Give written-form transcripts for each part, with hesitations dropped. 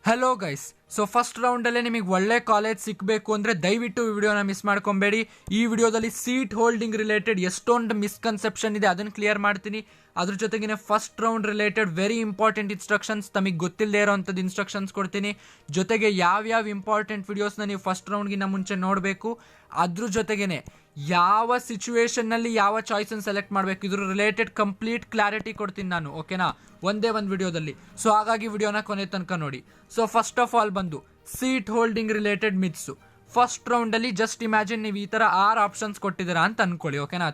Hello guys, so first ರೌಂಡಲ್ಲೇ ನಿಮಗೆ ಒಳ್ಳೆ college ಸಿಕ್ಕಬೇಕು ಅಂದರೆ ದಯವಿಟ್ಟು ಈ ವಿಡಿಯೋನ ಮಿಸ್ ಮಾಡ್ಕೊಬೇಡಿ. ಈ ವಿಡಿಯೋದಲ್ಲಿ ಸೀಟ್ ಹೋಲ್ಡಿಂಗ್ ರಿಲೇಟೆಡ್ ಎಷ್ಟೊಂದು ಮಿಸ್ಕನ್ಸೆಪ್ಷನ್ ಇದೆ ಅದನ್ನು ಕ್ಲಿಯರ್ ಮಾಡ್ತೀನಿ. ಅದ್ರ ಜೊತೆಗೆ first round related very important instructions, ತಮಗೆ ಗೊತ್ತಿಲ್ಲದೆ ಇರೋವಂಥದ್ದು ಇನ್ಸ್ಟ್ರಕ್ಷನ್ಸ್ ಕೊಡ್ತೀನಿ. ಜೊತೆಗೆ ಯಾವ್ಯಾವ ಇಂಪಾರ್ಟೆಂಟ್ ವಿಡಿಯೋಸ್ನ ನೀವು ಫಸ್ಟ್ ರೌಂಡ್ಗಿನ್ನ ಮುಂಚೆ ನೋಡಬೇಕು. ಅದ್ರ ಜೊತೆಗೇನೆ ಯಾವ ಸಿಚುವೇಶನ್ನಲ್ಲಿ ಯಾವ ಚಾಯ್ಸನ್ನು ಸೆಲೆಕ್ಟ್ ಮಾಡಬೇಕು ಇದ್ರ ರಿಲೇಟೆಡ್ ಕಂಪ್ಲೀಟ್ ಕ್ಲಾರಿಟಿ ಕೊಡ್ತೀನಿ ನಾನು, ಓಕೆನಾ, ಒಂದೇ ಒಂದು ವಿಡಿಯೋದಲ್ಲಿ. ಸೊ ಹಾಗಾಗಿ ವಿಡಿಯೋನ ಕೊನೆ ತನಕ ನೋಡಿ. ಸೊ ಫಸ್ಟ್ ಆಫ್ ಆಲ್ ಬಂದು seat holding related myths. First ರೌಂಡಲ್ಲಿ ಜಸ್ಟ್ ಇಮ್ಯಾಜಿನ್ ನೀವು ಈ ಥರ 6 ಆಪ್ಷನ್ಸ್ ಕೊಟ್ಟಿದ್ದೀರಾ ಅಂತ ಅನ್ಕೊಳ್ಳಿ, ಓಕೆನಾ.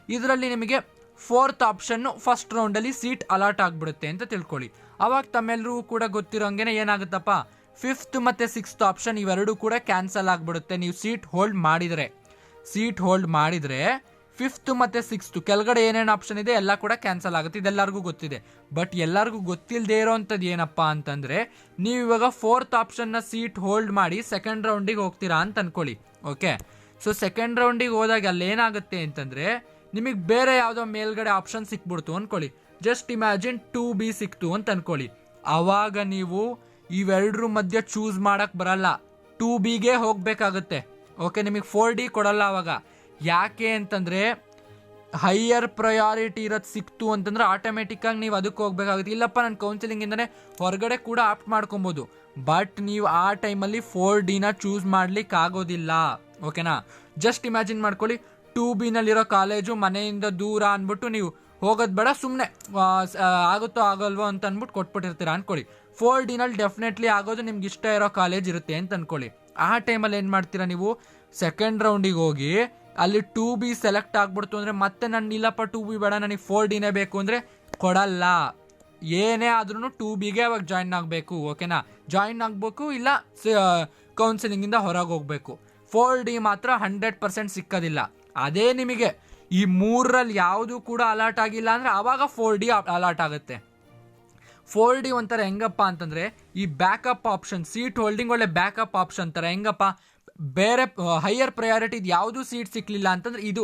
ಇದರಲ್ಲಿ ನಿಮಗೆ 4th ಆಪ್ಷನ್ನು ಫಸ್ಟ್ ರೌಂಡಲ್ಲಿ ಸೀಟ್ ಅಲಾಟ್ ಆಗಿಬಿಡುತ್ತೆ ಅಂತ ತಿಳ್ಕೊಳ್ಳಿ. ಅವಾಗ ತಮ್ಮೆಲ್ಲರಿಗೂ ಕೂಡ ಗೊತ್ತಿರೋಂಗೆ ಏನಾಗುತ್ತಪ್ಪ, 5th ಮತ್ತು 6th ಆಪ್ಷನ್ ಇವೆರಡೂ ಕೂಡ ಕ್ಯಾನ್ಸಲ್ ಆಗಿಬಿಡುತ್ತೆ. ನೀವು ಸೀಟ್ ಹೋಲ್ಡ್ ಮಾಡಿದರೆ 5th ಮತ್ತು 6th ಕೆಳಗಡೆ ಏನೇನು ಆಪ್ಷನ್ ಇದೆ ಎಲ್ಲ ಕೂಡ ಕ್ಯಾನ್ಸಲ್ ಆಗುತ್ತೆ. ಇದೆಲ್ಲರಿಗೂ ಗೊತ್ತಿದೆ. ಬಟ್ ಎಲ್ಲರಿಗೂ ಗೊತ್ತಿಲ್ಲದೆ ಇರೋವಂಥದ್ದು ಏನಪ್ಪ ಅಂತಂದರೆ, ನೀವು ಇವಾಗ 4th ಆಪ್ಷನ್ನ ಸೀಟ್ ಹೋಲ್ಡ್ ಮಾಡಿ ಸೆಕೆಂಡ್ ರೌಂಡಿಗೆ ಹೋಗ್ತೀರಾ ಅಂತ ಅನ್ಕೊಳ್ಳಿ, ಓಕೆ. ಸೊ ಸೆಕೆಂಡ್ ರೌಂಡಿಗೆ ಹೋದಾಗ ಅಲ್ಲಿ ಏನಾಗುತ್ತೆ ಅಂತಂದರೆ, ನಿಮಗೆ ಬೇರೆ ಯಾವುದೋ ಮೇಲ್ಗಡೆ ಆಪ್ಷನ್ ಸಿಕ್ಬಿಡ್ತು ಅಂದ್ಕೊಳ್ಳಿ. ಜಸ್ಟ್ ಇಮ್ಯಾಜಿನ್ 2B ಸಿಕ್ತು ಅಂತ ಅನ್ಕೊಳ್ಳಿ. ಆವಾಗ ನೀವು ಇವೆರಡರ ಮಧ್ಯೆ ಚೂಸ್ ಮಾಡೋಕ್ಕೆ ಬರಲ್ಲ, 2Bಗೆ ಹೋಗಬೇಕಾಗುತ್ತೆ, ಓಕೆ. ನಿಮಗೆ 4D ಕೊಡಲ್ಲ ಅವಾಗ. ಯಾಕೆ ಅಂತಂದರೆ ಹೈಯರ್ ಪ್ರಯಾರಿಟಿ ಇರೋದು ಸಿಕ್ತು ಅಂತಂದ್ರೆ ಆಟೋಮೆಟಿಕ್ಕಾಗಿ ನೀವು ಅದಕ್ಕೆ ಹೋಗ್ಬೇಕಾಗುತ್ತೆ. ಇಲ್ಲಪ್ಪ ನಾನು ಕೌನ್ಸಿಲಿಂಗಿಂದನೇ ಹೊರಗಡೆ ಕೂಡ ಆಪ್ಟ್ ಮಾಡ್ಕೊಬೋದು, ಬಟ್ ನೀವು ಆ ಟೈಮಲ್ಲಿ 4Dನ ಚೂಸ್ ಮಾಡ್ಲಿಕ್ಕೆ ಆಗೋದಿಲ್ಲ, ಓಕೆನಾ. ಜಸ್ಟ್ ಇಮ್ಯಾಜಿನ್ ಮಾಡ್ಕೊಳ್ಳಿ, 2Bನಲ್ಲಿರೋ ಕಾಲೇಜು ಮನೆಯಿಂದ ದೂರ ಅಂದ್ಬಿಟ್ಟು ನೀವು ಹೋಗೋದು ಬೇಡ, ಸುಮ್ಮನೆ ಆಗುತ್ತೋ ಆಗೋಲ್ವೋ ಅಂತ ಅಂದ್ಬಿಟ್ಟು ಕೊಟ್ಬಿಟ್ಟಿರ್ತೀರ ಅಂದ್ಕೊಳ್ಳಿ. 4Dನಲ್ಲಿ ಡೆಫಿನೆಟ್ಲಿ ಆಗೋದು ನಿಮ್ಗೆ ಇಷ್ಟ ಇರೋ ಕಾಲೇಜ್ ಇರುತ್ತೆ ಅಂತ ಅಂದ್ಕೊಳ್ಳಿ. ಆ ಟೈಮಲ್ಲಿ ಏನು ಮಾಡ್ತೀರಾ, ನೀವು ಸೆಕೆಂಡ್ ರೌಂಡಿಗೆ ಹೋಗಿ ಅಲ್ಲಿ 2B ಸೆಲೆಕ್ಟ್ ಆಗ್ಬಿಡ್ತು ಅಂದರೆ ಮತ್ತೆ ನಾನು ಇಲ್ಲಪ್ಪ 2B ಬೇಡ ನನಗೆ 4Dನೇ ಬೇಕು ಅಂದರೆ ಕೊಡಲ್ಲ. ಏನೇ ಆದ್ರೂ 2Bಗೆ ಅವಾಗ ಜಾಯಿನ್ ಆಗಬೇಕು, ಓಕೆನಾ. ಜಾಯಿನ್ ಆಗಬೇಕು, ಇಲ್ಲ ಕೌನ್ಸಿಲಿಂಗಿಂದ ಹೊರಗೆ ಹೋಗಬೇಕು. 4D ಮಾತ್ರ 100% ಸಿಕ್ಕೋದಿಲ್ಲ. ಅದೇ ನಿಮಗೆ ಈ 3ರಲ್ಲಿ ಯಾವುದೂ ಕೂಡ ಅಲಾಟ್ ಆಗಿಲ್ಲ ಅಂದರೆ ಆವಾಗ 4D ಅಲಾಟ್ ಆಗುತ್ತೆ. 4D ಒಂಥರ ಹೆಂಗಪ್ಪ ಅಂತಂದರೆ, ಈ ಬ್ಯಾಕಪ್ ಆಪ್ಷನ್, ಸೀಟ್ ಹೋಲ್ಡಿಂಗ್ ಒಳ್ಳೆ ಬ್ಯಾಕಪ್ ಆಪ್ಷನ್ ಥರ. ಹೆಂಗಪ್ಪ, ಬೇರೆ ಹೈಯರ್ ಪ್ರಯಾರಿಟಿದು ಯಾವುದೂ ಸೀಟ್ ಸಿಕ್ಕಲಿಲ್ಲ ಅಂತಂದ್ರೆ ಇದು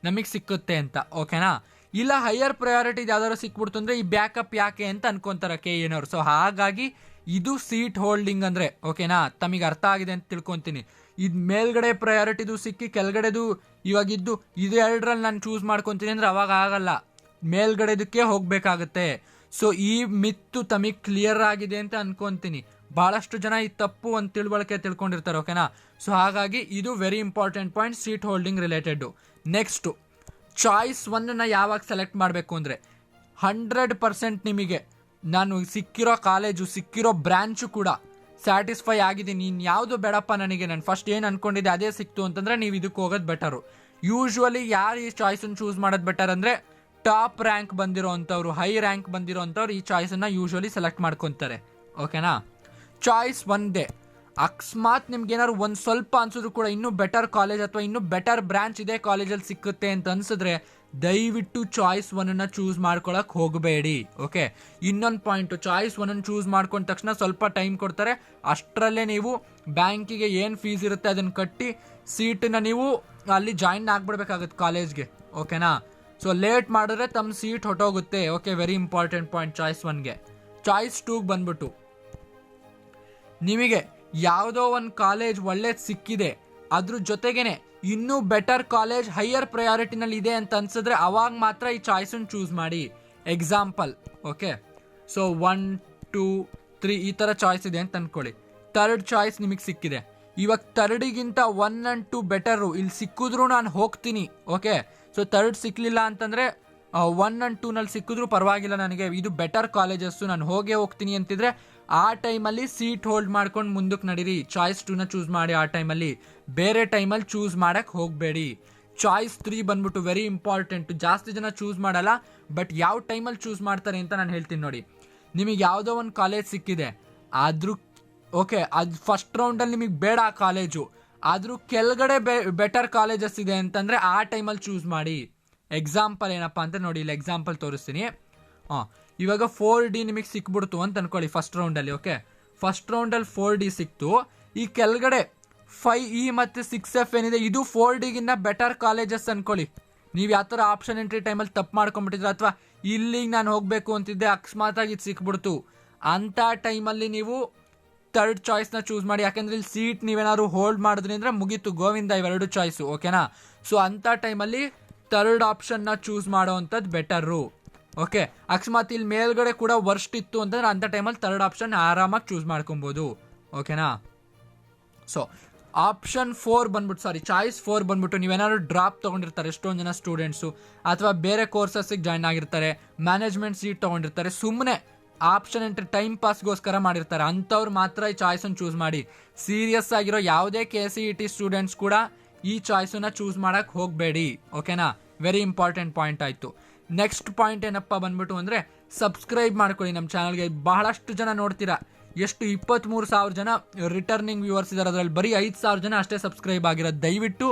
ನಮಗೆ ಸಿಕ್ಕುತ್ತೆ ಅಂತ, ಓಕೆನಾ. ಇಲ್ಲ ಹೈಯರ್ ಪ್ರಯಾರಿಟಿದು ಯಾವ್ದಾದ್ರು ಸಿಕ್ಬಿಡ್ತು ಅಂದರೆ ಈ ಬ್ಯಾಕಪ್ ಯಾಕೆ ಅಂತ ಅನ್ಕೊಂತಾರೆ KN ಅವರು. ಸೊ ಹಾಗಾಗಿ ಇದು ಸೀಟ್ ಹೋಲ್ಡಿಂಗ್ ಅಂದರೆ, ಓಕೆನಾ. ತಮಗೆ ಅರ್ಥ ಆಗಿದೆ ಅಂತ ತಿಳ್ಕೊತೀನಿ. ಇದು ಮೇಲ್ಗಡೆ ಪ್ರಯಾರಿಟಿದು ಸಿಕ್ಕಿ ಕೆಳಗಡೆದು ಇವಾಗಿದ್ದು ಇದು ಎರಡರಲ್ಲಿ ನಾನು ಚೂಸ್ ಮಾಡ್ಕೊತೀನಿ ಅಂದರೆ ಅವಾಗ ಆಗಲ್ಲ, ಮೇಲ್ಗಡೆದಕ್ಕೆ ಹೋಗಬೇಕಾಗುತ್ತೆ. ಸೊ ಈ ಮಿತ್ತು ತಮಗೆ ಕ್ಲಿಯರ್ ಆಗಿದೆ ಅಂತ ಅನ್ಕೊತೀನಿ. ಭಾಳಷ್ಟು ಜನ ಈ ತಪ್ಪು ಒಂದು ತಿಳುವಳಿಕೆ ತಿಳ್ಕೊಂಡಿರ್ತಾರೆ, ಓಕೆನಾ. ಸೊ ಹಾಗಾಗಿ ಇದು very important point seat holding related. Next choice 1ನ ಯಾವಾಗ ಸೆಲೆಕ್ಟ್ ಮಾಡಬೇಕು ಅಂದರೆ, 100% ನಿಮಗೆ ನಾನು ಸಿಕ್ಕಿರೋ ಕಾಲೇಜು ಸಿಕ್ಕಿರೋ ಬ್ರ್ಯಾಂಚು ಕೂಡ ಸ್ಯಾಟಿಸ್ಫೈ ಆಗಿದ್ದೀನಿ, ಇನ್ನು ಯಾವುದು ಬೇಡಪ್ಪ ನನಗೆ, ನಾನು ಫಸ್ಟ್ ಏನು ಅಂದ್ಕೊಂಡಿದ್ದೆ ಅದೇ ಸಿಕ್ತು ಅಂತಂದರೆ ನೀವು ಇದಕ್ಕೆ ಹೋಗೋದು ಬೆಟರು. ಯೂಶ್ವಲಿ ಯಾರು ಈ ಚಾಯ್ಸನ್ನು ಚೂಸ್ ಮಾಡೋದು ಬೆಟರ್ ಅಂದರೆ, ಟಾಪ್ ರ್ಯಾಂಕ್ ಬಂದಿರೋವಂಥವ್ರು, ಹೈ ರ್ಯಾಂಕ್ ಬಂದಿರೋವಂಥವ್ರು ಈ ಚಾಯ್ಸನ್ನು ಯೂಶ್ವಲಿ ಸೆಲೆಕ್ಟ್ ಮಾಡ್ಕೊತಾರೆ, ಓಕೆನಾ. ಚಾಯ್ಸ್ ಒಂದೇ. ಅಕಸ್ಮಾತ್ ನಿಮ್ಗೆ ಏನಾದ್ರು ಒಂದು ಸ್ವಲ್ಪ ಅನ್ಸಿದ್ರು ಕೂಡ ಇನ್ನೂ ಬೆಟರ್ ಕಾಲೇಜ್ ಅಥವಾ ಇನ್ನೂ ಬೆಟರ್ ಬ್ರಾಂಚ್ ಇದೆ ಕಾಲೇಜಲ್ಲಿ ಸಿಕ್ಕುತ್ತೆ ಅಂತ ಅನ್ಸಿದ್ರೆ ದಯವಿಟ್ಟು ಚಾಯ್ಸ್ 1ನ ಚೂಸ್ ಮಾಡ್ಕೊಳಕ್ಕೆ ಹೋಗಬೇಡಿ, ಓಕೆ. ಇನ್ನೊಂದು ಪಾಯಿಂಟು, ಚಾಯ್ಸ್ 1ನ ಚೂಸ್ ಮಾಡ್ಕೊಂಡ ತಕ್ಷಣ ಸ್ವಲ್ಪ ಟೈಮ್ ಕೊಡ್ತಾರೆ. ಅಷ್ಟರಲ್ಲೇ ನೀವು ಬ್ಯಾಂಕಿಗೆ ಏನು ಫೀಸ್ ಇರುತ್ತೆ ಅದನ್ನು ಕಟ್ಟಿ ಸೀಟನ್ನ ನೀವು ಅಲ್ಲಿ ಜಾಯಿನ್ ಆಗಿಬಿಡ್ಬೇಕಾಗುತ್ತೆ ಕಾಲೇಜ್ಗೆ, ಓಕೆನಾ. ಸೊ ಲೇಟ್ ಮಾಡಿದ್ರೆ ತಮ್ಮ ಸೀಟ್ ಹೊಟ್ಟೋಗುತ್ತೆ, okay. Very important point choice 1ಗೆ. ಚಾಯ್ಸ್ 2ಗೆ ಬಂದ್ಬಿಟ್ಟು ನಿಮಗೆ ಯಾವುದೋ ಒಂದು ಕಾಲೇಜ್ ಒಳ್ಳೇದು ಸಿಕ್ಕಿದೆ, ಅದ್ರ ಜೊತೆಗೇನೆ ಇನ್ನೂ ಬೆಟರ್ ಕಾಲೇಜ್ ಹೈಯರ್ ಪ್ರಯಾರಿಟಿನಲ್ಲಿ ಇದೆ ಅಂತ ಅನ್ಸಿದ್ರೆ ಅವಾಗ ಮಾತ್ರ ಈ ಚಾಯ್ಸನ್ನು ಚೂಸ್ ಮಾಡಿ. Example, okay. ಸೊ 1, 2, 3 ಈ ಥರ ಚಾಯ್ಸ್ ಇದೆ ಅಂತ ಅಂದ್ಕೊಳ್ಳಿ. 3rd ಚಾಯ್ಸ್ ನಿಮಗೆ ಸಿಕ್ಕಿದೆ. ಇವಾಗ 3ಗಿಂತ 1 and 2 ಬೆಟರು ಇಲ್ಲಿ ಸಿಕ್ಕಿದ್ರು ನಾನು ಹೋಗ್ತೀನಿ, ಓಕೆ. ಸೊ 3rd ಸಿಕ್ಕಲಿಲ್ಲ ಅಂತಂದರೆ 1 and 2ನಲ್ಲಿ ಸಿಕ್ಕಿದ್ರು ಪರವಾಗಿಲ್ಲ, ನನಗೆ ಇದು ಬೆಟರ್ ಕಾಲೇಜಸ್ಸು, ನಾನು ಹೋಗ್ತೀನಿ ಅಂತಿದ್ರೆ ಆ ಟೈಮಲ್ಲಿ ಸೀಟ್ ಹೋಲ್ಡ್ ಮಾಡ್ಕೊಂಡು ಮುಂದಕ್ಕೆ ನಡೀರಿ. ಚಾಯ್ಸ್ 2ನ ಚೂಸ್ ಮಾಡಿ ಆ ಟೈಮಲ್ಲಿ, ಬೇರೆ ಟೈಮಲ್ಲಿ ಚೂಸ್ ಮಾಡೋಕ್ಕೆ ಹೋಗಬೇಡಿ. ಚಾಯ್ಸ್ 3 ಬಂದ್ಬಿಟ್ಟು ವೆರಿ ಇಂಪಾರ್ಟೆಂಟ್. ಜಾಸ್ತಿ ಜನ ಚೂಸ್ ಮಾಡಲ್ಲ, ಬಟ್ ಯಾವ ಟೈಮಲ್ಲಿ ಚೂಸ್ ಮಾಡ್ತಾರೆ ಅಂತ ನಾನು ಹೇಳ್ತೀನಿ ನೋಡಿ. ನಿಮಗೆ ಯಾವುದೋ ಒಂದು ಕಾಲೇಜ್ ಸಿಕ್ಕಿದೆ, ಆದರೂ ಓಕೆ, ಅದು ಫಸ್ಟ್ ರೌಂಡಲ್ಲಿ ನಿಮಗೆ ಬೇಡ ಆ ಕಾಲೇಜು, ಆದರೂ ಕೆಳಗಡೆ ಬೆಟರ್ ಕಾಲೇಜಸ್ ಇದೆ ಅಂತಂದರೆ ಆ ಟೈಮಲ್ಲಿ ಚೂಸ್ ಮಾಡಿ. ಎಕ್ಸಾಂಪಲ್ ಏನಪ್ಪ ಅಂತ ನೋಡಿ, ಇಲ್ಲಿ ಎಕ್ಸಾಂಪಲ್ ತೋರಿಸ್ತೀನಿ. ಇವಾಗ 4D ನಿಮಗೆ ಸಿಕ್ಬಿಡ್ತು ಅಂತ ಅನ್ಕೊಳ್ಳಿ ಫಸ್ಟ್ ರೌಂಡಲ್ಲಿ, ಓಕೆ. ಫಸ್ಟ್ ರೌಂಡಲ್ಲಿ 4D ಸಿಕ್ತು. ಈ ಕೆಳಗಡೆ 5E ಮತ್ತು 6F ಏನಿದೆ ಇದು 4Dಗಿನ್ನ ಬೆಟರ್ ಕಾಲೇಜಸ್ ಅನ್ಕೊಳ್ಳಿ. ನೀವು ಯಾವ ಥರ ಆಪ್ಷನ್ ಎಂಟ್ರಿ ಟೈಮಲ್ಲಿ ತಪ್ಪು ಮಾಡ್ಕೊಂಬಿಟ್ಟಿದ್ರೆ ಅಥವಾ ಇಲ್ಲಿಗೆ ನಾನು ಹೋಗಬೇಕು ಅಂತಿದ್ದೆ ಅಕಸ್ಮಾತಾಗಿ ಇದು ಸಿಕ್ಬಿಡ್ತು, ಅಂಥ ಟೈಮಲ್ಲಿ ನೀವು ಥರ್ಡ್ ಚಾಯ್ಸ್ನ ಚೂಸ್ ಮಾಡಿ. ಯಾಕೆಂದ್ರೆ ಇಲ್ಲಿ ಸೀಟ್ ನೀವೇನಾದ್ರು ಹೋಲ್ಡ್ ಮಾಡಿದ್ರಿ ಅಂದ್ರೆ ಮುಗೀತು, ಗೋವಿಂದ ಇವೆರಡು ಚಾಯ್ಸು. ಓಕೆನಾ? ಸೊ ಅಂಥ ಟೈಮಲ್ಲಿ ಥರ್ಡ್ ಆಪ್ಷನ್ನ ಚೂಸ್ ಮಾಡೋ ಅಂಥದ್ದು ಬೆಟರು. ಓಕೆ, ಅಕಸ್ಮಾತ್ ಇಲ್ಲಿ ಮೇಲ್ಗಡೆ ಕೂಡ ವರ್ಸ್ಟ್ ಇತ್ತು ಅಂತಂದ್ರೆ ಅಂಥ ಟೈಮಲ್ಲಿ ಥರ್ಡ್ ಆಪ್ಷನ್ ಆರಾಮಾಗಿ ಚೂಸ್ ಮಾಡ್ಕೊಬೋದು. ಓಕೆನಾ? ಸೊ ಆಪ್ಷನ್ 4 ಬಂದ್ಬಿಟ್ಟು, ಚಾಯ್ಸ್ 4 ಬಂದ್ಬಿಟ್ಟು, ನೀವೇನಾದ್ರು ಡ್ರಾಪ್ ತೊಗೊಂಡಿರ್ತಾರೆ ಎಷ್ಟೊಂದು ಜನ ಸ್ಟೂಡೆಂಟ್ಸು, ಅಥವಾ ಬೇರೆ ಕೋರ್ಸಸ್ಸಿಗೆ ಜಾಯ್ನ್ ಆಗಿರ್ತಾರೆ, ಮ್ಯಾನೇಜ್ಮೆಂಟ್ ಸೀಟ್ ತೊಗೊಂಡಿರ್ತಾರೆ, ಸುಮ್ಮನೆ ಆಪ್ಷನ್ ಎಂಟ್ರಿ ಟೈಮ್ ಪಾಸ್ಗೋಸ್ಕರ ಮಾಡಿರ್ತಾರೆ, ಅಂಥವ್ರು ಮಾತ್ರ ಈ ಚಾಯ್ಸನ್ನು ಚೂಸ್ ಮಾಡಿ. ಸೀರಿಯಸ್ ಆಗಿರೋ ಯಾವುದೇ KCET ಸ್ಟೂಡೆಂಟ್ಸ್ ಕೂಡ ಈ ಚಾಯ್ಸನ್ನು ಚೂಸ್ ಮಾಡೋಕ್ಕೆ ಹೋಗಬೇಡಿ. ಓಕೆನಾ? ವೆರಿ ಇಂಪಾರ್ಟೆಂಟ್ ಪಾಯಿಂಟ್ ಆಯಿತು. ನೆಕ್ಸ್ಟ್ ಪಾಯಿಂಟ್ ಏನಪ್ಪ ಬಂದ್ಬಿಟ್ಟು ಅಂದರೆ, ಸಬ್ಸ್ಕ್ರೈಬ್ ಮಾಡ್ಕೊಳ್ಳಿ ನಮ್ಮ ಚಾನಲ್ಗೆ. ಬಹಳಷ್ಟು ಜನ ನೋಡ್ತೀರಾ, ಎಷ್ಟು 23,000 ಜನ ರಿಟರ್ನಿಂಗ್ ವ್ಯೂವರ್ಸ್ ಇದ್ದಾರೆ, ಅದರಲ್ಲಿ ಬರೀ 5,000 ಜನ ಅಷ್ಟೇ ಸಬ್ಸ್ಕ್ರೈಬ್ ಆಗಿರೋದು. ದಯವಿಟ್ಟು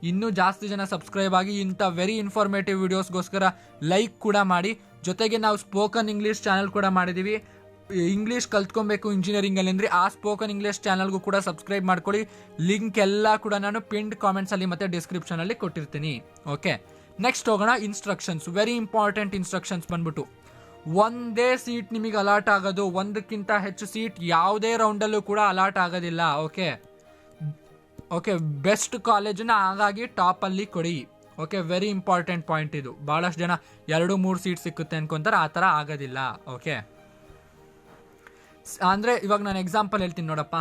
ಇನ್ನೂ ಜಾಸ್ತಿ ಜನ ಸಬ್ಸ್ಕ್ರೈಬ್ ಆಗಿ ಇಂಥ ವೆರಿ ಇನ್ಫಾರ್ಮೇಟಿವ್ ವಿಡಿಯೋಸ್ಗೋಸ್ಕರ ಲೈಕ್ ಕೂಡ ಮಾಡಿ. ಜೊತೆಗೆ ನಾವು ಸ್ಪೋಕನ್ ಇಂಗ್ಲೀಷ್ ಚಾನಲ್ ಕೂಡ ಮಾಡಿದ್ದೀವಿ. ಇಂಗ್ಲೀಷ್ ಕಲ್ತ್ಕೊಬೇಕು ಇಂಜಿನಿಯರಿಂಗಲ್ಲಿ ಅಂದರೆ ಆ ಸ್ಪೋಕನ್ ಇಂಗ್ಲೀಷ್ ಚಾನಲ್ಗೂ ಕೂಡ ಸಬ್ಸ್ಕ್ರೈಬ್ ಮಾಡ್ಕೊಳ್ಳಿ. ಲಿಂಕ್ ಎಲ್ಲ ಕೂಡ ನಾನು ಪಿನ್ಡ್ ಕಾಮೆಂಟ್ಸಲ್ಲಿ ಮತ್ತು ಡಿಸ್ಕ್ರಿಪ್ಷನಲ್ಲಿ ಕೊಟ್ಟಿರ್ತೀನಿ. ಓಕೆ, ನೆಕ್ಸ್ಟ್ ಹೋಗೋಣ. ಇನ್ಸ್ಟ್ರಕ್ಷನ್ಸ್, ವೆರಿ ಇಂಪಾರ್ಟೆಂಟ್ ಇನ್ಸ್ಟ್ರಕ್ಷನ್ಸ್ ಬಂದ್ಬಿಟ್ಟು, ಒಂದೇ ಸೀಟ್ ನಿಮಗೆ ಅಲಾಟ್ ಆಗೋದು, ಒಂದಕ್ಕಿಂತ ಹೆಚ್ಚು ಸೀಟ್ ಯಾವುದೇ ರೌಂಡಲ್ಲೂ ಕೂಡ ಅಲಾಟ್ ಆಗೋದಿಲ್ಲ. ಓಕೆ ಓಕೆ, ಬೆಸ್ಟ್ ಕಾಲೇಜನ್ನ ಹಾಗಾಗಿ ಟಾಪಲ್ಲಿ ಕೊಡಿ. ಓಕೆ, ವೆರಿ ಇಂಪಾರ್ಟೆಂಟ್ ಪಾಯಿಂಟ್ ಇದು. ಭಾಳಷ್ಟು ಜನ 2-3 ಸೀಟ್ ಸಿಕ್ಕುತ್ತೆ ಅನ್ಕೊಂತಾರೆ, ಆ ಥರ ಆಗೋದಿಲ್ಲ. ಓಕೆ, ಅಂದರೆ ಇವಾಗ ನಾನು ಎಕ್ಸಾಂಪಲ್ ಹೇಳ್ತೀನಿ ನೋಡಪ್ಪ.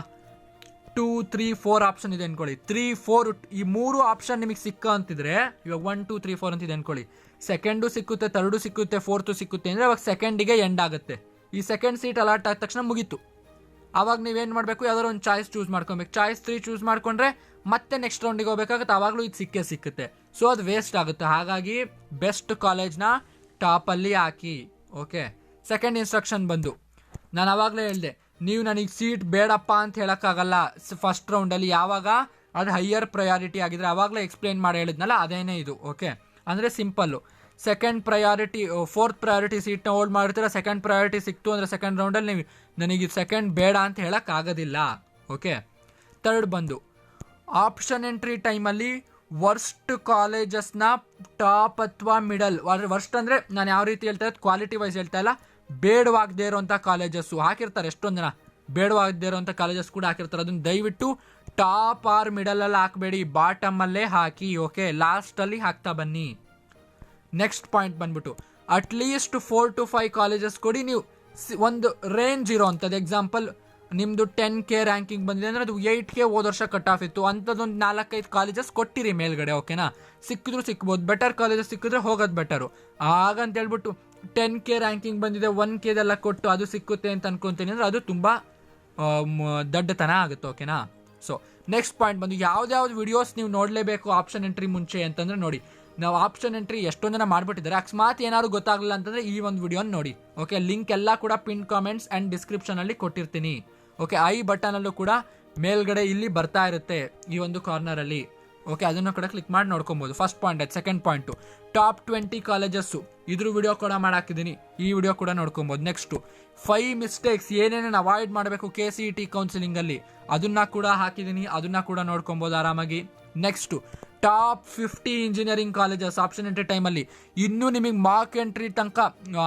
2, 3, 4 ಆಪ್ಷನ್ ಇದೆ ಅನ್ಕೊಳ್ಳಿ. 3, 4 ಈ 3 ಆಪ್ಷನ್ ನಿಮಗೆ ಸಿಕ್ಕ ಅಂತಿದ್ರೆ, ಇವಾಗ 1, 2, 3, 4 ಅಂತಿದೆ ಅನ್ಕೊಳ್ಳಿ. ಸೆಕೆಂಡು ಸಿಕ್ಕುತ್ತೆ, ಥರ್ಡು ಸಿಕ್ಕುತ್ತೆ, ಫೋರ್ತು ಸಿಕ್ಕುತ್ತೆ ಅಂದರೆ ಅವಾಗ ಸೆಕೆಂಡಿಗೆ ಎಂಡ್ ಆಗುತ್ತೆ. ಈ ಸೆಕೆಂಡ್ ಸೀಟ್ ಅಲಾಟ್ ಆದ ತಕ್ಷಣ ಮುಗೀತು. ಆವಾಗ ನೀವೇನು ಮಾಡಬೇಕು, ಯಾವ್ದಾದ್ರು ಒಂದು ಚಾಯ್ಸ್ ಚೂಸ್ ಮಾಡ್ಕೊಬೇಕು. ಚಾಯ್ಸ್ 3 ಚೂಸ್ ಮಾಡ್ಕೊಂಡ್ರೆ ಮತ್ತೆ ನೆಕ್ಸ್ಟ್ ರೌಂಡಿಗೆ ಹೋಗ್ಬೇಕಾಗುತ್ತೆ, ಆವಾಗಲೂ ಇದು ಸಿಕ್ಕುತ್ತೆ. ಸೊ ಅದು ವೇಸ್ಟ್ ಆಗುತ್ತೆ. ಹಾಗಾಗಿ ಬೆಸ್ಟ್ ಕಾಲೇಜ್ನ ಟಾಪಲ್ಲಿ ಹಾಕಿ. ಓಕೆ, ಸೆಕೆಂಡ್ ಇನ್ಸ್ಟ್ರಕ್ಷನ್ ಬಂದು, ನಾನು ಆವಾಗಲೇ ಹೇಳಿದೆ, ನೀವು ನನಗೆ ಸೀಟ್ ಬೇಡಪ್ಪ ಅಂತ ಹೇಳೋಕ್ಕಾಗಲ್ಲ ಫಸ್ಟ್ ರೌಂಡಲ್ಲಿ. ಯಾವಾಗ ಅದು ಹೈಯರ್ ಪ್ರಯಾರಿಟಿ ಆಗಿದ್ರೆ ಆವಾಗಲೇ ಎಕ್ಸ್ಪ್ಲೇನ್ ಮಾಡಿ ಹೇಳಿದ್ನಲ್ಲ, ಅದೇನೇ ಇದು. ಓಕೆ, ಅಂದರೆ simple. Second priority, 4th priority ಸೀಟ್ನ ಹೋಲ್ಡ್ ಮಾಡಿರ್ತೀರ, ಸೆಕೆಂಡ್ ಪ್ರಯಾರಿಟಿ ಸಿಕ್ತು ಅಂದರೆ ಸೆಕೆಂಡ್ ರೌಂಡಲ್ಲಿ ನೀವು ನನಗೆ ಸೆಕೆಂಡ್ ಬೇಡ ಅಂತ ಹೇಳೋಕ್ಕಾಗೋದಿಲ್ಲ. ಓಕೆ, ಥರ್ಡ್ ಬಂದು, ಆಪ್ಷನ್ ಎಂಟ್ರಿ ಟೈಮಲ್ಲಿ ವರ್ಸ್ಟ್ ಕಾಲೇಜಸ್ನ ಟಾಪ್ ಅಥವಾ ಮಿಡಲ್, ವರ್ಸ್ಟ್ ಅಂದರೆ ನಾನು ಯಾವ ರೀತಿ ಹೇಳ್ತಾ ಇರೋದು ಕ್ವಾಲಿಟಿ ವೈಸ್ ಹೇಳ್ತಾ ಇಲ್ಲ, ಬೇಡವಾಗದೇ ಇರೋಂಥ ಕಾಲೇಜಸ್ಸು ಹಾಕಿರ್ತಾರೆ. ಎಷ್ಟೊಂದು ಜನ ಬೇಡವಾಗದೇ ಇರೋಂಥ ಕಾಲೇಜಸ್ ಕೂಡ ಹಾಕಿರ್ತಾರೆ. ಅದನ್ನು ದಯವಿಟ್ಟು ಟಾಪ್ ಆರ್ ಮಿಡಲಲ್ಲಿ ಹಾಕಬೇಡಿ, ಬಾಟಮಲ್ಲೇ ಹಾಕಿ. ಓಕೆ, ಲಾಸ್ಟಲ್ಲಿ ಹಾಕ್ತಾ ಬನ್ನಿ. ನೆಕ್ಸ್ಟ್ ಪಾಯಿಂಟ್ ಬಂದ್ಬಿಟ್ಟು, ಅಟ್ಲೀಸ್ಟ್ 4 to 5 ಕಾಲೇಜಸ್ ಕೊಡಿ. ನೀವು ಒಂದು ರೇಂಜ್ ಇರೋ ಅಂಥದ್ದು, ಎಕ್ಸಾಂಪಲ್ ನಿಮ್ಮದು 10K ರ್ಯಾಂಕಿಂಗ್ ಬಂದಿದೆ ಅಂದರೆ ಅದು 8K ಹೋದ ವರ್ಷ ಕಟ್ ಆಫ್ ಇತ್ತು, ಅಂಥದ್ದೊಂದು 4-5 ಕಾಲೇಜಸ್ ಕೊಟ್ಟಿರಿ ಮೇಲ್ಗಡೆ. ಓಕೆನಾ? ಸಿಕ್ಕಿದ್ರು ಸಿಕ್ಬೋದು, ಬೆಟರ್ ಕಾಲೇಜಸ್ ಸಿಕ್ಕಿದ್ರೆ ಹೋಗೋದು ಬೆಟರು. ಹಾಗಂತ ಹೇಳ್ಬಿಟ್ಟು 10K ರ್ಯಾಂಕಿಂಗ್ ಬಂದಿದೆ 1Kದೆಲ್ಲ ಕೊಟ್ಟು ಅದು ಸಿಕ್ಕುತ್ತೆ ಅಂತ ಅನ್ಕೊತೀನಿ ಅಂದರೆ ಅದು ತುಂಬ ದಡ್ಡತನ ಆಗುತ್ತೆ. ಓಕೆನಾ? ಸೊ ನೆಕ್ಸ್ಟ್ ಪಾಯಿಂಟ್ ಬಂದು, ಯಾವ್ದಾವ್ದು ವಿಡಿಯೋಸ್ ನೀವು ನೋಡಲೇಬೇಕು ಆಪ್ಷನ್ ಎಂಟ್ರಿ ಮುಂಚೆ ಅಂತಂದರೆ ನೋಡಿ, ನಾವು ಆಪ್ಷನ್ ಎಂಟ್ರಿ ಎಷ್ಟೊಂದು ಜನ ಮಾಡಿಬಿಟ್ಟಿದ್ದಾರೆ. ಅಕಸ್ಮಾತ್ ಏನಾದ್ರು ಗೊತ್ತಾಗಲಿಲ್ಲ ಅಂತಂದರೆ ಈ ಒಂದು ವಿಡಿಯೋನ ನೋಡಿ. ಓಕೆ, ಲಿಂಕ್ ಎಲ್ಲ ಕೂಡ ಪಿನ್ ಕಾಮೆಂಟ್ಸ್ ಆ್ಯಂಡ್ ಡಿಸ್ಕ್ರಿಪ್ಷನಲ್ಲಿ ಕೊಟ್ಟಿರ್ತೀನಿ. ಓಕೆ, ಐ ಬಟನಲ್ಲೂ ಕೂಡ ಮೇಲ್ಗಡೆ ಇಲ್ಲಿ ಬರ್ತಾ ಇರುತ್ತೆ ಈ ಒಂದು ಕಾರ್ನರಲ್ಲಿ. ಓಕೆ, ಅದನ್ನು ಕೂಡ ಕ್ಲಿಕ್ ಮಾಡಿ ನೋಡ್ಕೊಬೋದು. ಫಸ್ಟ್ ಪಾಯಿಂಟ್ ಆಯ್ತು. ಸೆಕೆಂಡ್ ಪಾಯಿಂಟು, ಟಾಪ್ 20 ಕಾಲೇಜಸ್ಸು, ಇದ್ರ ವಿಡಿಯೋ ಕೂಡ ಮಾಡಾಕಿದ್ದೀನಿ, ಈ ವಿಡಿಯೋ ಕೂಡ ನೋಡ್ಕೊಬೋದು. ನೆಕ್ಸ್ಟು 5 ಮಿಸ್ಟೇಕ್ಸ್ ಏನೇನೇನು ಅವಾಯ್ಡ್ ಮಾಡಬೇಕು KCET ಕೌನ್ಸಿಲಿಂಗಲ್ಲಿ, ಅದನ್ನ ಕೂಡ ಹಾಕಿದ್ದೀನಿ, ಅದನ್ನ ಕೂಡ ನೋಡ್ಕೊಬೋದು ಆರಾಮಾಗಿ. Next top 50 engineering colleges option entry ಟೈಮಲ್ಲಿ, ಇನ್ನೂ ನಿಮಗೆ ಮಾರ್ಕ್ ಎಂಟ್ರಿ ತನಕ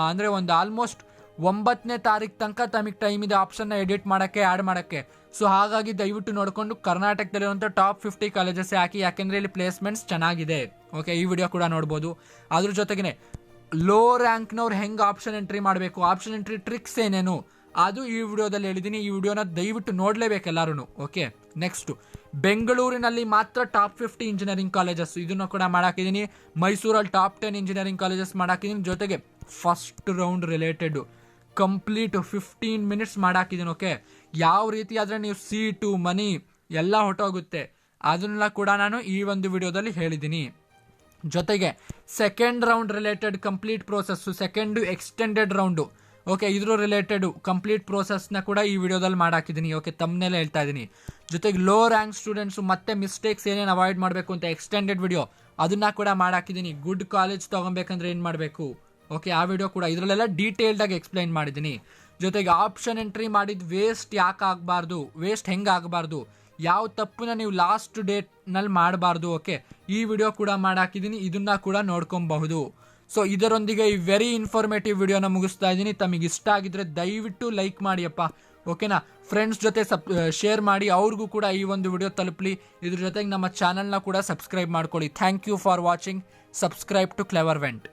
ಅಂದರೆ ಒಂದು ಆಲ್ಮೋಸ್ಟ್ 9ನೇ ತಾರೀಕು ತನಕ ತಮಗೆ ಟೈಮ್ ಇದೆ ಆಪ್ಷನ್ನ ಎಡಿಟ್ ಮಾಡೋಕ್ಕೆ, ಆ್ಯಡ್ ಮಾಡೋಕ್ಕೆ. ಸೊ ಹಾಗಾಗಿ ದಯವಿಟ್ಟು ನೋಡಿಕೊಂಡು ಕರ್ನಾಟಕದಲ್ಲಿರುವಂಥ ಟಾಪ್ 50 ಕಾಲೇಜಸ್ ಹಾಕಿ, ಯಾಕೆಂದರೆ ಇಲ್ಲಿ ಪ್ಲೇಸ್ಮೆಂಟ್ಸ್ ಚೆನ್ನಾಗಿದೆ. ಓಕೆ, ಈ ವಿಡಿಯೋ ಕೂಡ ನೋಡ್ಬೋದು. ಅದ್ರ ಜೊತೆಗೇ ಲೋ ರ್ಯಾಂಕ್ನವ್ರು ಹೆಂಗೆ ಆಪ್ಷನ್ ಎಂಟ್ರಿ ಮಾಡಬೇಕು, ಆಪ್ಷನ್ ಎಂಟ್ರಿ ಟ್ರಿಕ್ಸ್ ಏನೇನು, ಅದು ಈ ವಿಡಿಯೋದಲ್ಲಿ ಹೇಳಿದ್ದೀನಿ. ಈ ವಿಡಿಯೋನ ದಯವಿಟ್ಟು ನೋಡಲೇಬೇಕು ಎಲ್ಲರೂ. ಓಕೆ, ನೆಕ್ಸ್ಟು ಬೆಂಗಳೂರಿನಲ್ಲಿ ಮಾತ್ರ ಟಾಪ್ 50 ಇಂಜಿನಿಯರಿಂಗ್ ಕಾಲೇಜಸ್, ಇದನ್ನು ಕೂಡ ಮಾಡಾಕಿದ್ದೀನಿ. ಮೈಸೂರಲ್ಲಿ ಟಾಪ್ 10 ಇಂಜಿನಿಯರಿಂಗ್ ಕಾಲೇಜಸ್ ಮಾಡಾಕಿದ್ದೀನಿ. ಜೊತೆಗೆ first round related complete 15 minutes ಮಾಡಾಕಿದ್ದೀನಿ. ಓಕೆ, ಯಾವ ರೀತಿ ಆದರೆ ನೀವು ಸೀಟು ಮನಿ ಎಲ್ಲ ಹೊಟ್ಟೋಗುತ್ತೆ ಅದನ್ನೆಲ್ಲ ಕೂಡ ನಾನು ಈ ಒಂದು ವಿಡಿಯೋದಲ್ಲಿ ಹೇಳಿದ್ದೀನಿ. ಜೊತೆಗೆ second round related complete process, second extended round, okay, ಇದ್ರ ರಿಲೇಟೆಡು ಕಂಪ್ಲೀಟ್ ಪ್ರೋಸೆಸ್ನ ಕೂಡ ಈ ವಿಡಿಯೋದಲ್ಲಿ ಮಾಡಾಕಿದ್ದೀನಿ. ಓಕೆ, ತಮ್ಮನೆಲ್ಲ ಹೇಳ್ತಾ ಇದ್ದೀನಿ. ಜೊತೆಗೆ ಲೋ ರ್ಯಾಂಕ್ ಸ್ಟೂಡೆಂಟ್ಸು ಮತ್ತೆ ಮಿಸ್ಟೇಕ್ಸ್ ಏನೇನು ಅವಾಯ್ಡ್ ಮಾಡಬೇಕು ಅಂತ ಎಕ್ಸ್ಟೆಂಡೆಡ್ ವಿಡಿಯೋ ಅದನ್ನು ಕೂಡ ಮಾಡಾಕಿದ್ದೀನಿ. ಗುಡ್ ಕಾಲೇಜ್ ತೊಗೊಬೇಕಂದ್ರೆ ಏನು ಮಾಡಬೇಕು, ಓಕೆ, ಆ ವಿಡಿಯೋ ಕೂಡ ಇದರಲ್ಲೆಲ್ಲ ಡೀಟೇಲ್ಡಾಗಿ ಎಕ್ಸ್ಪ್ಲೈನ್ ಮಾಡಿದ್ದೀನಿ. ಜೊತೆಗೆ ಆಪ್ಷನ್ ಎಂಟ್ರಿ ಮಾಡಿದ ವೇಸ್ಟ್ ಯಾಕೆ ಆಗಬಾರ್ದು, ವೇಸ್ಟ್ ಹೆಂಗೆ ಆಗಬಾರ್ದು, ಯಾವ ತಪ್ಪನ್ನ ನೀವು ಲಾಸ್ಟ್ ಡೇಟ್ನಲ್ಲಿ ಮಾಡಬಾರ್ದು. ಓಕೆ, ಈ ವಿಡಿಯೋ ಕೂಡ ಮಾಡಾಕಿದ್ದೀನಿ, ಇದನ್ನ ಕೂಡ ನೋಡ್ಕೊಬಹುದು. ಸೊ ಇದರೊಂದಿಗೆ ಈ ವೆರಿ ಇನ್ಫಾರ್ಮೇಟಿವ್ ವಿಡಿಯೋನ ಮುಗಿಸ್ತಾ ಇದ್ದೀನಿ. ತಮಗೆ ಇಷ್ಟ ಆಗಿದ್ರೆ ದಯವಿಟ್ಟು ಲೈಕ್ ಮಾಡಿಯಪ್ಪ. ಓಕೆನಾ. ಫ್ರೆಂಡ್ಸ್ ಜೊತೆ ಶೇರ್ ಮಾಡಿ, ಅವ್ರಿಗೂ ಕೂಡ ಈ ಒಂದು ವಿಡಿಯೋ ತಲುಪಲಿ. ಇದ್ರ ಜೊತೆಗೆ ನಮ್ಮ ಚಾನಲ್ನ ಕೂಡ ಸಬ್ಸ್ಕ್ರೈಬ್ ಮಾಡ್ಕೊಳ್ಳಿ. Thank you for watching. Subscribe to clever vent.